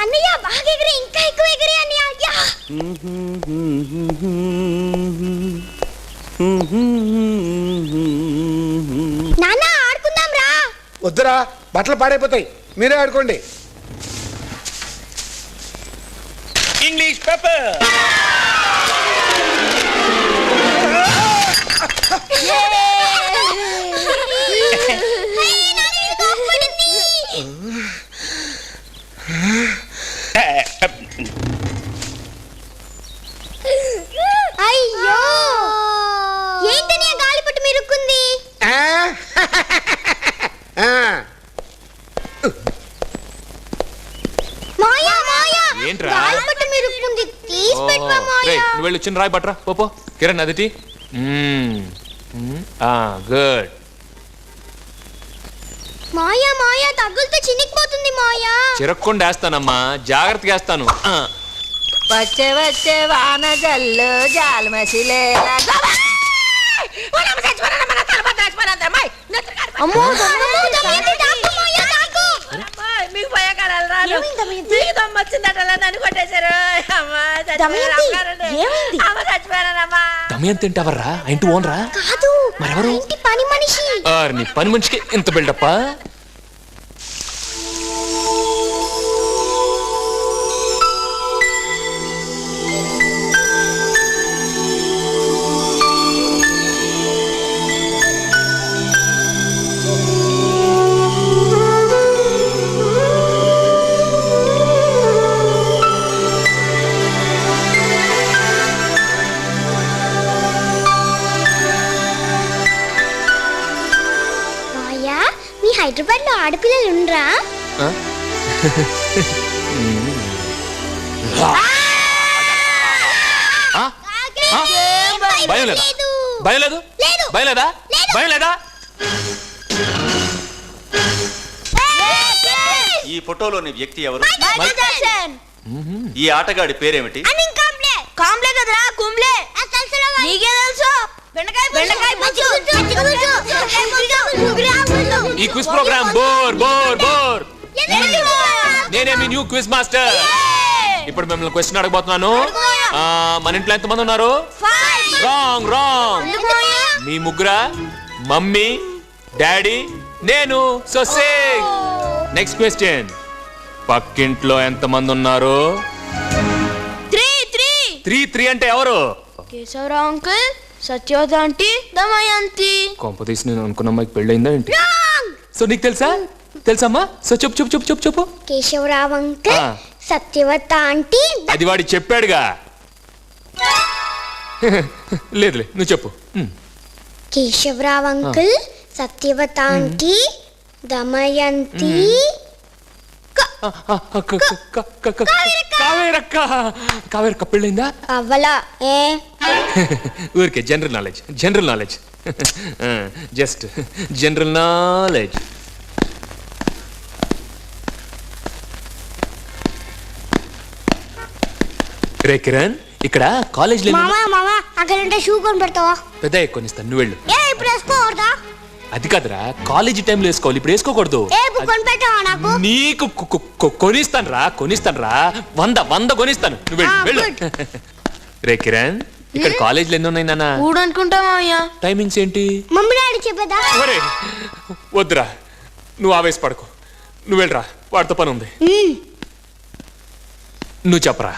అన్నయ్య బాగా ఎగిరి, ఇంకా ఎక్కువ ఎగిరి అన్నయ్య. యా నాన్న ఆడుకుందాం రా. వద్దురా, బట్టలు పాడైపోతాయి, మీరే ఆడుకోండి. English paper. అయ్యో ఏంటని గాలిపట్టు మీరుక్కుంది? మాయా మాయా ఏంట్రా? గాలిపట్టు మీరుక్కుంది, తీసి పెట్టవా మాయా? నువ్వు వెళ్ళి వచ్చిన రాయి పట్రా పోపో. కిరణ్ అదిటి. గుడ్. మాయా మాయా తగులుతో చినిగిపోతుంది మాయా. చిరక్కుండా వేస్తానమ్మా, జాగ్రత్తగా వేస్తాను. వచ్చే వచ్చే వాన జల్లు జాలమసిలే అమ్మో దమయంతి దాకు మాయా దాకు. మీకు భయకారాలు రాదు. మీకు దమ్మొచ్చిందట నన్ను కొట్టేశారు. దమయంతి అంటే ఎవర్రా? ఇంటి ఓనరా? కాదు మరెవరు? ఇంటి పని మనిషి. నీ పని మనిషికి ఇంత బిల్డప్పా? హైదరాబాద్ లో ఆడపిల్లలు ఉండరా? భయం లేదా? భయం లేదు? భయం లేదా? భయం లేదా? ఈ ఫోటోలోని వ్యక్తి ఎవరు? ఈ ఆటగాడి పేరేమిటి? కాంబ్లే కదరా, కుంబ్లే. నీకే తెలుసు? ఈ quiz programme bore bore bore. నేనే మీ న్యూ క్విజ్ మాస్టర్. ఇప్పుడు మిమ్మల్ని క్వశ్చన్ అడగబోతున్నాను. మన ఇంట్లో ఎంత మంది ఉన్నారు? Wrong wrong. మీ ముగ్గురా? మమ్మీ, డాడీ, నేను. So sick. Next question. పక్కింట్లో ఎంత మంది ఉన్నారు? 3 అంటే ఎవరు? Keshavarao uncle, Satyavathi aunty, Damayanti. కొంపతీసి నేను అనుకున్న అమ్మాయికి పెళ్ళయిందా ఏంటి? సో నీకు తెలుసా? తెలుసమ్మా? సో చెప్పు చెప్పు చెప్పు చెప్పు చెప్పు. Keshavarao uncle, Satyavathi aunty. అది వాడి చెప్పాడుగా. లేదులే, నువ్వు చెప్పు. Keshavarao uncle, Satyavathi aunty, Damayanti. కావేరక్క పెళ్ళైందా? అవ్వలా. ఊరికే general knowledge, general knowledge, just general knowledge. రే కిరణ్, ఇక్కడ కాలేజ్ మామా అక్కడ షూ కొని పెడతావా? పెద్ద కొనిస్తాను, నువ్వు వెళ్ళు. ఇప్పుడు వేసుకోకూడదా? అది కాదురా, కాలేజీ టైంలో వేసుకోవాలి, ఇప్పుడు వేసుకోకూడదు. నీకు కొనిస్తాను రా, 100 కొనిస్తాను, నువ్వు వెళ్ళు. రే కిరణ్, ఇక్కడ కాలేజీలు ఎన్ని ఉన్నాయి నాన్న? 3 అనుకుంటావా? టైమింగ్స్ ఏంటి? మమ్మీ డాడీ చెప్పేదా? వద్దురా, నువ్వు ఆవేశపడకు, నువ్వు వెళ్ళరా, వాడితో పని ఉంది. నువ్వు చెప్పరా.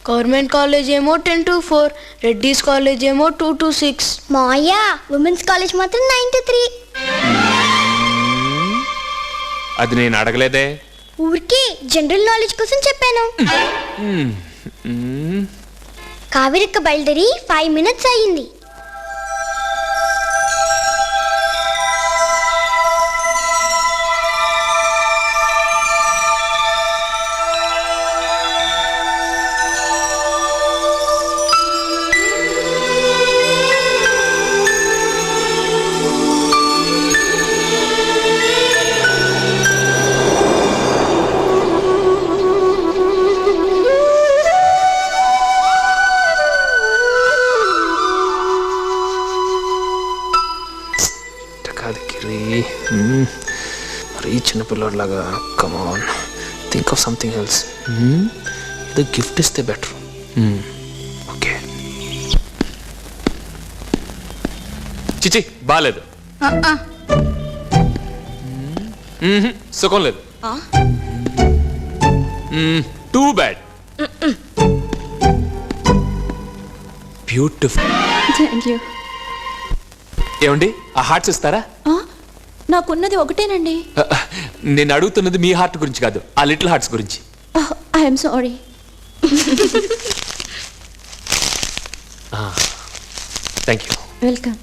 గవర్నమెంట్ కాలేజ్ ఏమో 10 to 4, రెడ్డిస్ కాలేజ్ ఏమో 2 to 6. మాయా ఉమెన్స్ కాలేజ్ మాత్రం 9 to 3. అది నేను అడగలేదే, ఊరికే జనరల్ నాలెడ్జ్ కోసం చెప్పాను. కావేరక్క బయలుదేరి 5 minutes అయ్యింది. మరీ చిన్నపిల్లలాగా కమాన్ థింక్ ఆఫ్ సంథింగ్ ఎల్స్. ఏదో గిఫ్ట్ ఇస్తే బెటర్. ఓకే. చిచి బాగాలేదు. సుఖం లేదు. Too bad. Beautiful. Thank you. ఏమండి ఆ హార్ట్స్ ఇస్తారా? నాకున్నది ఒకటేనండి. నేను అడుగుతున్నది మీ హార్ట్ గురించి కాదు, ఆ లిటిల్ హార్ట్స్ గురించి. I'm sorry. Thank you. Welcome.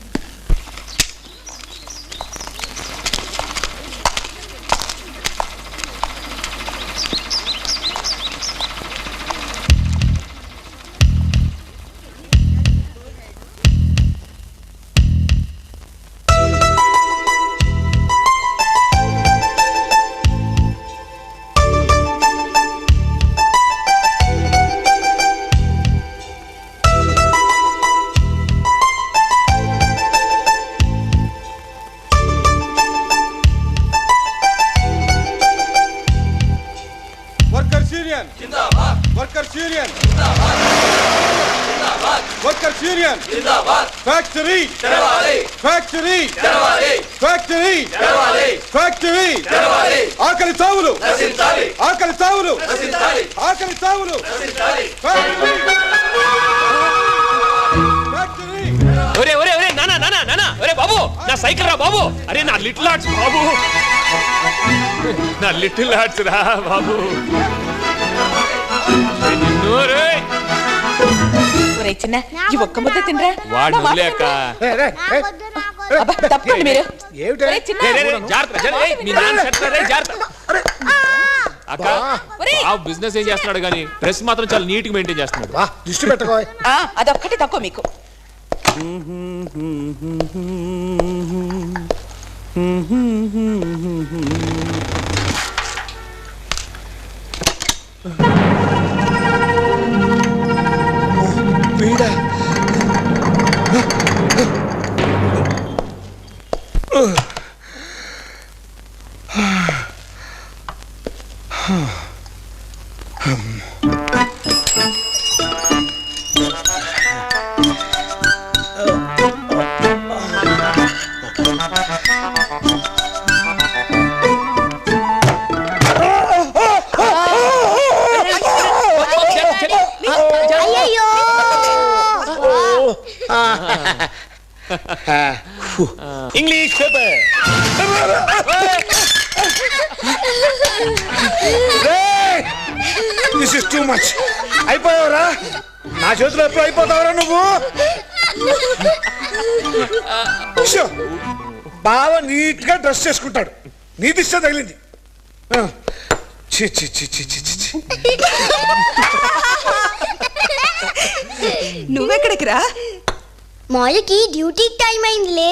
Workers Union Zindabad. Workers Union Zindabad. Workers Union Zindabad. Factory Terawali. Factory Terawali. Factory Terawali. Factory Terawali. ఆకలి చావులు నశించాలి. ఆకలి చావులు నశించాలి. ఆకలి చావులు నశించాలి. Factory. Factory. ఒరే ఒరే ఒరే నానా నానా నానా ఒరే బాబు నా సైకిల్ రా బాబు. అరే నా లిటిల్ హార్ట్స్ బాబు, నా లిటిల్ హార్ట్స్ రా బాబు. చిన్న ఈ ఒక్క ముద్ద తినరా. వాడు వదిలేక. అబ్బా, తప్పండి మీరు. ఏమిటి? ఒరేయ్ చిన్న. అక్క బిజినెస్ ఏం చేస్తున్నాడు కానీ డ్రెస్ మాత్రం చాలా నీట్ గా మెయింటైన్ చేస్తున్నాడు. వా దిష్టి పెట్టుకో. అదొక్కటి తక్కువ మీకు. వీడా అయ్యయ్యో English paper. This is too much. అయిపోయావురా, నా చేతిలో ఎప్పుడు అయిపోతావురా నువ్వు. షో, బాగా నీట్ గా డ్రెస్ చేసుకుంటాడు, నీ దిష్ట తగిలింది. చి చి చి చి చి చి. నువ్వెక్కడికి రా? మాయకి డ్యూటీ టైం అయిందిలే.